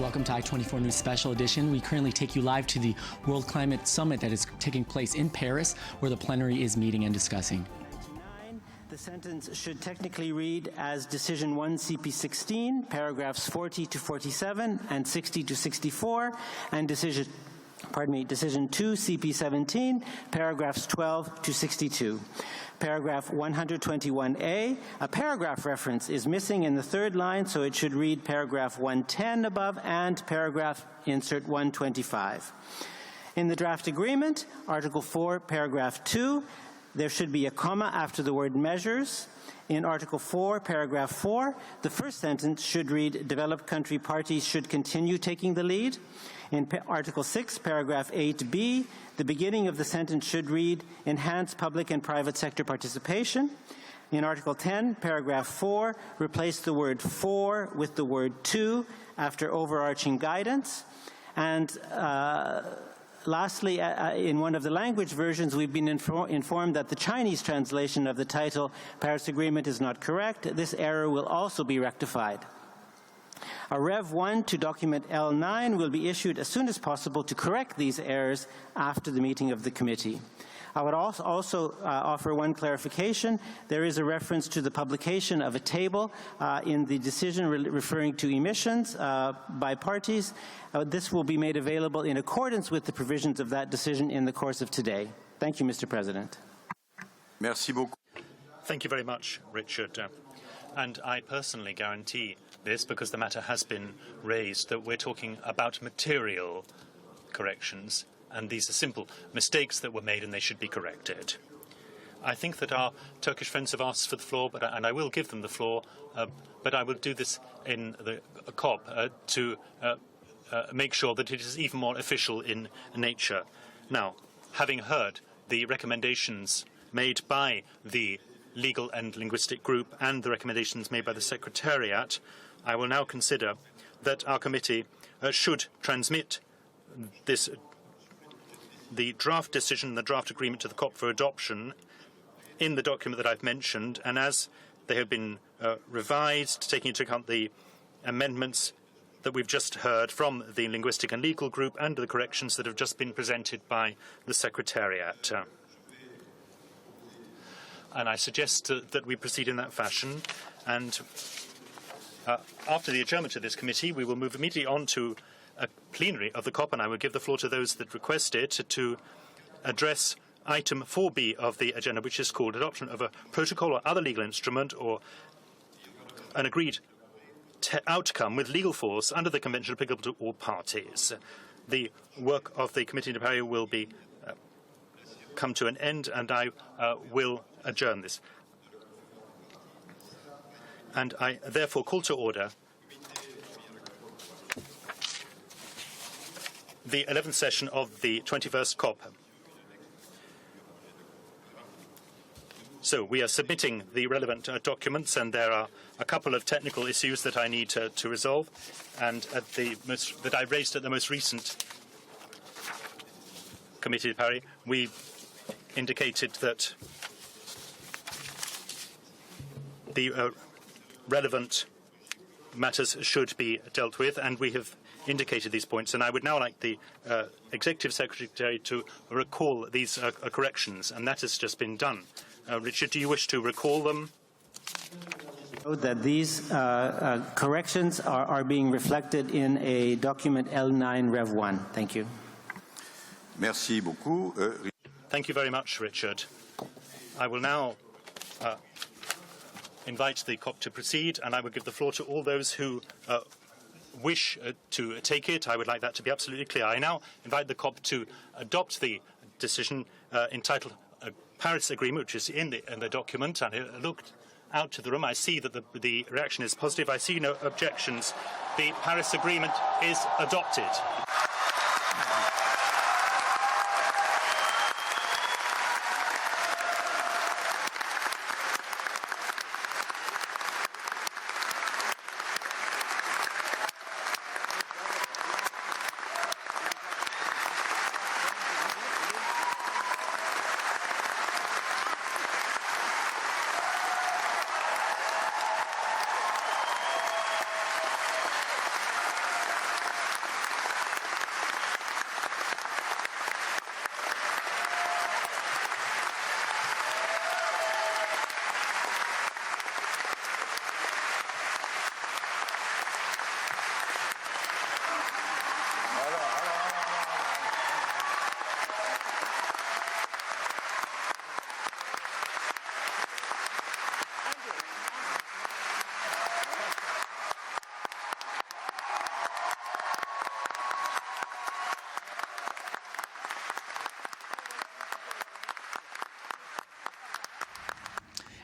Welcome to I-24 News Special Edition. We currently take you live to the World Climate Summit that is taking place in Paris, where the plenary is meeting and discussing. The sentence should technically read as Decision 1 CP16, paragraphs 40 to 47 and 60 to 64, and Decision 2 CP17, paragraphs 12 to 62. Paragraph 121A, a paragraph reference is missing in the third line, so it should read paragraph 110 above and paragraph insert 125. In the draft agreement, Article 4, paragraph 2, there should be a comma after the word measures. In Article 4, paragraph 4, the first sentence should read, developed country parties should continue taking the lead. In Article 6, paragraph 8b, the beginning of the sentence should read, enhance public and private sector participation. In Article 10, paragraph 4, replace the word for with the word to after overarching guidance. And lastly, in one of the language versions, we've been informed that the Chinese translation of the title, Paris Agreement, is not correct. This error will also be rectified. A Rev 1 to document L9 will be issued as soon as possible to correct these errors after the meeting of the committee. I would also offer one clarification. There is a reference to the publication of a table in the decision referring to emissions by parties. This will be made available in accordance with the provisions of that decision in the course of today. Thank you, Mr. President. Merci beaucoup. Thank you very much, Richard. And I personally guarantee this, because the matter has been raised, that we're talking about material corrections, and these are simple mistakes that were made and they should be corrected. I think that our Turkish friends have asked for the floor, and I will give them the floor, but I will do this in the COP to make sure that it is even more official in nature. Now, having heard the recommendations made by the Legal and Linguistic Group and the recommendations made by the Secretariat, I will now consider that our committee should transmit the draft decision, the draft agreement to the COP for adoption in the document that I've mentioned, and as they have been revised, taking into account the amendments that we've just heard from the Linguistic and Legal Group and the corrections that have just been presented by the Secretariat. And I suggest that we proceed in that fashion. And after the adjournment of this committee, we will move immediately on to a plenary of the COP, and I will give the floor to those that request it to address item 4B of the agenda, which is called adoption of a protocol or other legal instrument or an agreed outcome with legal force under the convention applicable to all parties. The work of the committee in Paris will be come to an end, and I will adjourn this. And I therefore call to order the 11th session of the 21st COP. So we are submitting the relevant documents, and there are a couple of technical issues that I need to resolve, and that I raised at the most recent committee of Paris. We indicated that the relevant matters should be dealt with, and we have indicated these points. And I would now like the Executive Secretary to recall these corrections, and that has just been done. Richard, do you wish to recall them? That these corrections are being reflected in a document L9 Rev 1. Thank you. Merci beaucoup. Thank you very much, Richard. I will now invite the COP to proceed, and I will give the floor to all those who wish to take it. I would like that to be absolutely clear. I now invite the COP to adopt the decision entitled Paris Agreement, which is in the document, and I looked out to the room. I see that the reaction is positive. I see no objections. The Paris Agreement is adopted.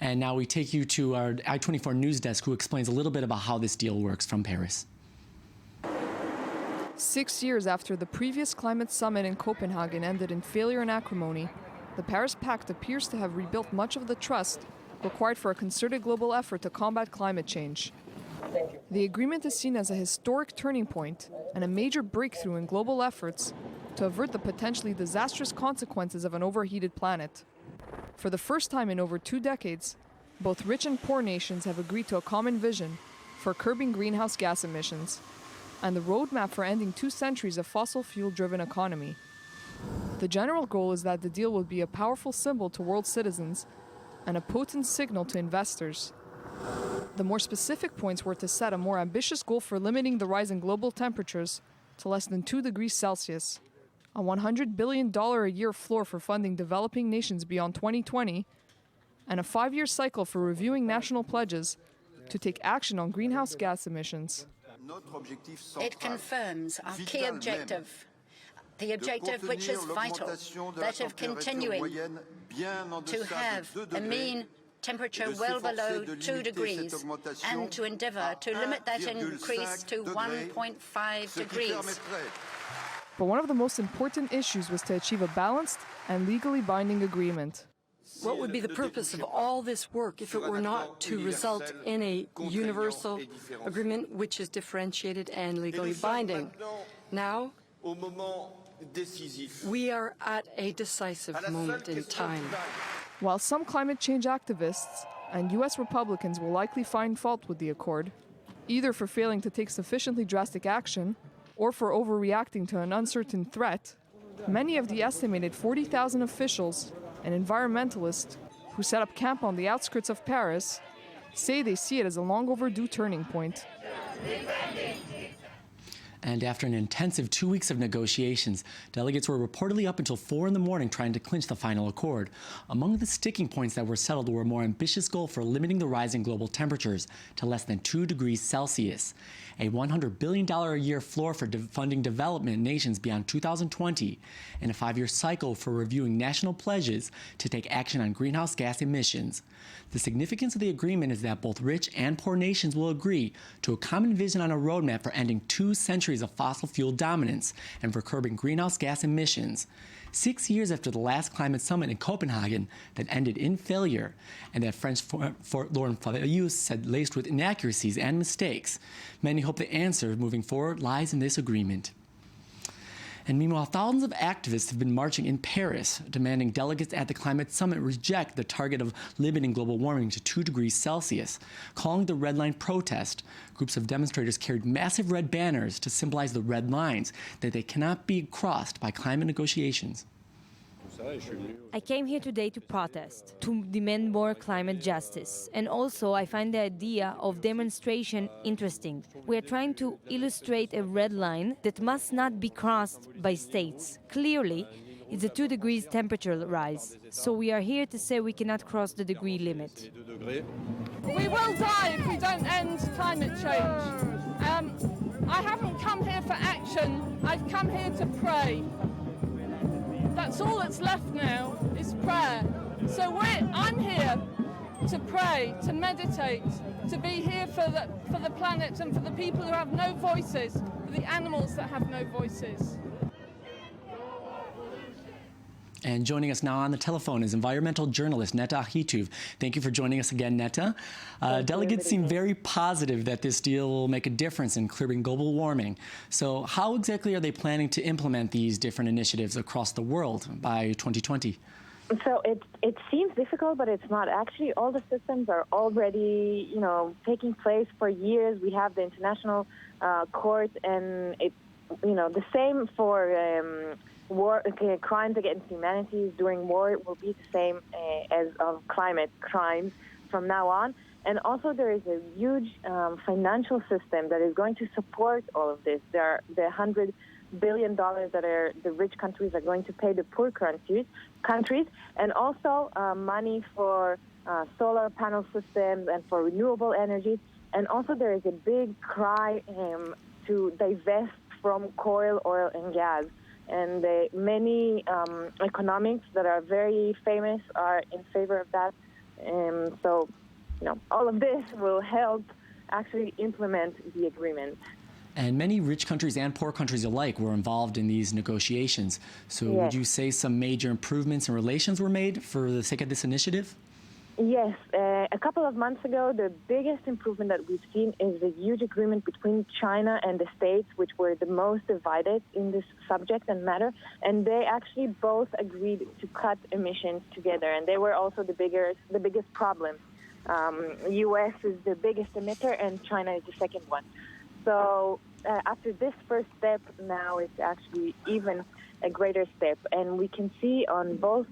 And now we take you to our I-24 news desk, who explains a little bit about how this deal works from Paris. 6 years after the previous climate summit in Copenhagen ended in failure and acrimony, the Paris Pact appears to have rebuilt much of the trust required for a concerted global effort to combat climate change. The agreement is seen as a historic turning point and a major breakthrough in global efforts to avert the potentially disastrous consequences of an overheated planet. For the first time in over 2 decades, both rich and poor nations have agreed to a common vision for curbing greenhouse gas emissions and the roadmap for ending 2 centuries of fossil fuel-driven economy. The general goal is that the deal will be a powerful symbol to world citizens and a potent signal to investors. The more specific points were to set a more ambitious goal for limiting the rise in global temperatures to less than 2 degrees Celsius, a $100 billion a year floor for funding developing nations beyond 2020, and a 5-year cycle for reviewing national pledges to take action on greenhouse gas emissions. It confirms our key objective, the objective which is vital, that of continuing to have a mean temperature well below 2 degrees and to endeavour to limit that increase to 1.5 degrees. But one of the most important issues was to achieve a balanced and legally binding agreement. What would be the purpose of all this work if it were not to result in a universal agreement which is differentiated and legally binding? Now, we are at a decisive moment in time. While some climate change activists and U.S. Republicans will likely find fault with the accord, either for failing to take sufficiently drastic action or for overreacting to an uncertain threat, many of the estimated 40,000 officials and environmentalists who set up camp on the outskirts of Paris say they see it as a long overdue turning point. And after an intensive 2 weeks of negotiations, delegates were reportedly up until 4 in the morning trying to clinch the final accord. Among the sticking points that were settled were a more ambitious goal for limiting the rise in global temperatures to less than 2 degrees Celsius, a $100 billion a year floor for funding development nations beyond 2020, and a 5-year cycle for reviewing national pledges to take action on greenhouse gas emissions. The significance of the agreement is that both rich and poor nations will agree to a common vision on a roadmap for ending 2 centuries of fossil fuel dominance and for curbing greenhouse gas emissions. 6 years after the last climate summit in Copenhagen that ended in failure, and that French Laurent Fabius said laced with inaccuracies and mistakes, many hope the answer moving forward lies in this agreement. And meanwhile, thousands of activists have been marching in Paris, demanding delegates at the climate summit reject the target of limiting global warming to 2 degrees Celsius. Calling the Red Line protest, groups of demonstrators carried massive red banners to symbolize the red lines that they cannot be crossed by climate negotiations. I came here today to protest, to demand more climate justice. And also, I find the idea of demonstration interesting. We are trying to illustrate a red line that must not be crossed by states. Clearly, it's a 2 degrees temperature rise. So we are here to say we cannot cross the degree limit. We will die if we don't end climate change. I haven't come here for action. I've come here to pray. That's all that's left now is prayer. So I'm here to pray, to meditate, to be here for the planet and for the people who have no voices, for the animals that have no voices. And joining us now on the telephone is environmental journalist Netta Achituv. Thank you for joining us again, Netta. Delegates seem very positive that this deal will make a difference in curbing global warming. So how exactly are they planning to implement these different initiatives across the world by 2020? So it seems difficult, but it's not. Actually, all the systems are already, taking place for years. We have the international court, and the same for war, crimes against humanity during war will be the same as of climate crimes from now on. And also there is a huge financial system that is going to support all of this. There are the $100 billion that the rich countries are going to pay the poor countries, and also money for solar panel systems and for renewable energy. And also there is a big cry to divest from coal, oil, and gas. And many economics that are very famous are in favor of that. So, all of this will help actually implement the agreement. And many rich countries and poor countries alike were involved in these negotiations. So would you say some major improvements in relations were made for the sake of this initiative? Yes. A couple of months ago, the biggest improvement that we've seen is the huge agreement between China and the States, which were the most divided in this subject and matter. And they actually both agreed to cut emissions together. And they were also the biggest problem. U.S. is the biggest emitter, and China is the second one. So after this first step, now it's actually even a greater step. And we can see on both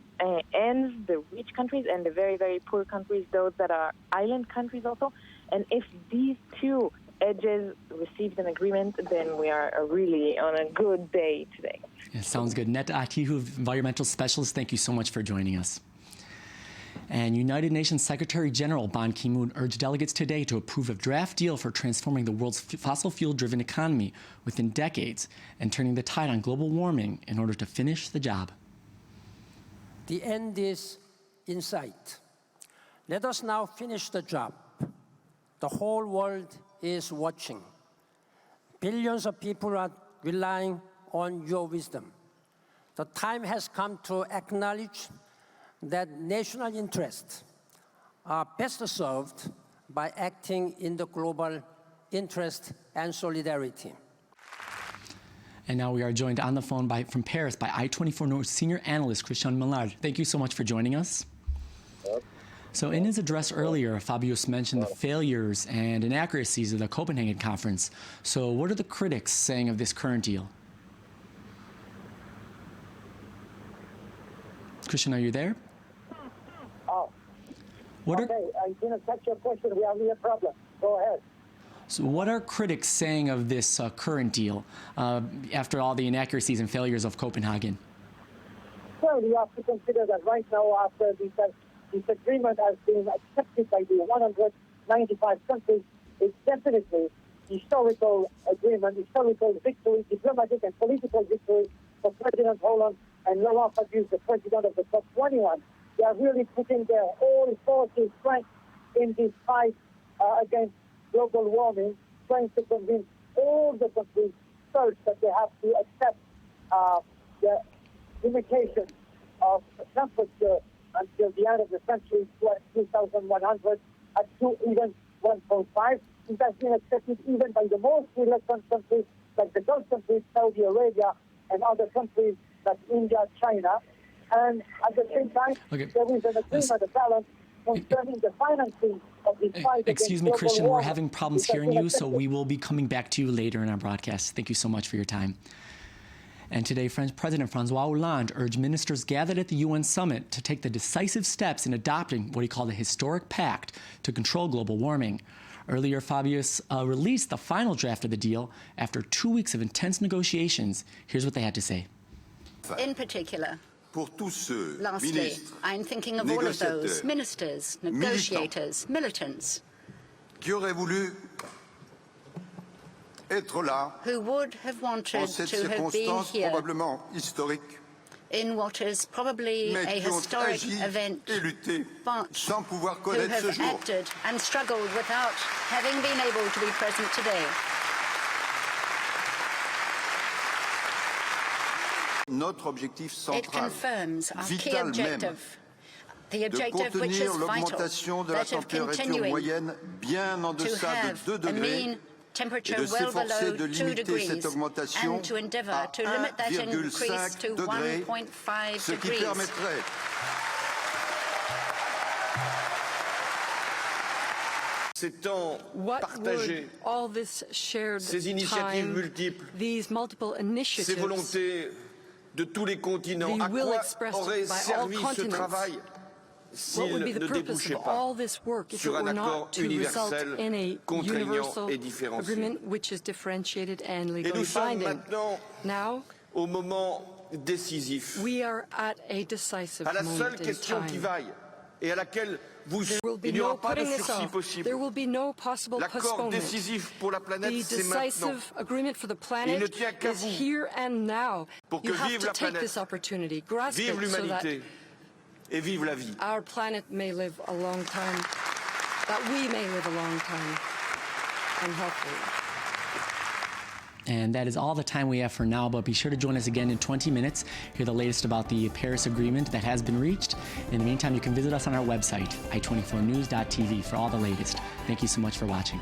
ends, the rich countries and the very, very poor countries, those that are island countries also. And if these two edges received an agreement, then we are really on a good day today. Yeah, sounds good. Net Atihu, environmental specialist, thank you so much for joining us. And United Nations Secretary General Ban Ki-moon urged delegates today to approve a draft deal for transforming the world's fossil fuel-driven economy within decades and turning the tide on global warming in order to finish the job. The end is in sight. Let us now finish the job. The whole world is watching. Billions of people are relying on your wisdom. The time has come to acknowledge that national interests are best served by acting in the global interest and solidarity. And now we are joined on the phone from Paris by I-24 North senior analyst Christian Millard. Thank you so much for joining us. So in his address earlier, Fabius mentioned the failures and inaccuracies of the Copenhagen conference. So what are the critics saying of this current deal? Christian, are you there? Okay, I didn't catch your question. We have a problem. Go ahead. So what are critics saying of this current deal after all the inaccuracies and failures of Copenhagen? Well, you have to consider that right now, after this agreement has been accepted by the 195 countries, it's definitely historical agreement, historical victory, diplomatic and political victory for President Hollande and Laurent Fabius, the president of the COP21. They are really putting their whole forces, strength in this fight against global warming, trying to convince all the countries first that they have to accept the limitation of temperature until the end of the century, 2100, at even 1.5. It has been accepted even by the most reluctant countries like the Gulf countries, Saudi Arabia, and other countries like India, China. And at the same time, there is an agreement, a balance concerning the financing of this fight. Excuse me, Christian, we're having problems hearing you, so we will be coming back to you later in our broadcast. Thank you so much for your time. And today, French President François Hollande urged ministers gathered at the UN summit to take the decisive steps in adopting what he called a historic pact to control global warming. Earlier, Fabius released the final draft of the deal after 2 weeks of intense negotiations. Here's what they had to say. In particular, lastly, I'm thinking of all of those ministers, negotiators, militants who would have wanted to have been here in what is probably a historic event, but who have acted and struggled without having been able to be present today. It confirms our key objective, the objective which is vital, that of continuing to have a mean temperature well below 2 degrees and to endeavour to limit that increase to 1.5 degrees. What would all this shared time, these multiple initiatives, the will expressed by all continents, what would be the purpose of all this work if it were not to result in a universal agreement which is differentiated and legally binding? Now, we are at a decisive moment in time. There will be no putting this off. There will be no possible postponement. The decisive agreement for the planet is here and now. You have to take this opportunity, grasp it so that et vive la vie. Our planet may live a long time, that we may live a long time and healthily. And that is all the time we have for now, but be sure to join us again in 20 minutes, hear the latest about the Paris Agreement that has been reached. In the meantime, you can visit us on our website, i24news.tv, for all the latest. Thank you so much for watching.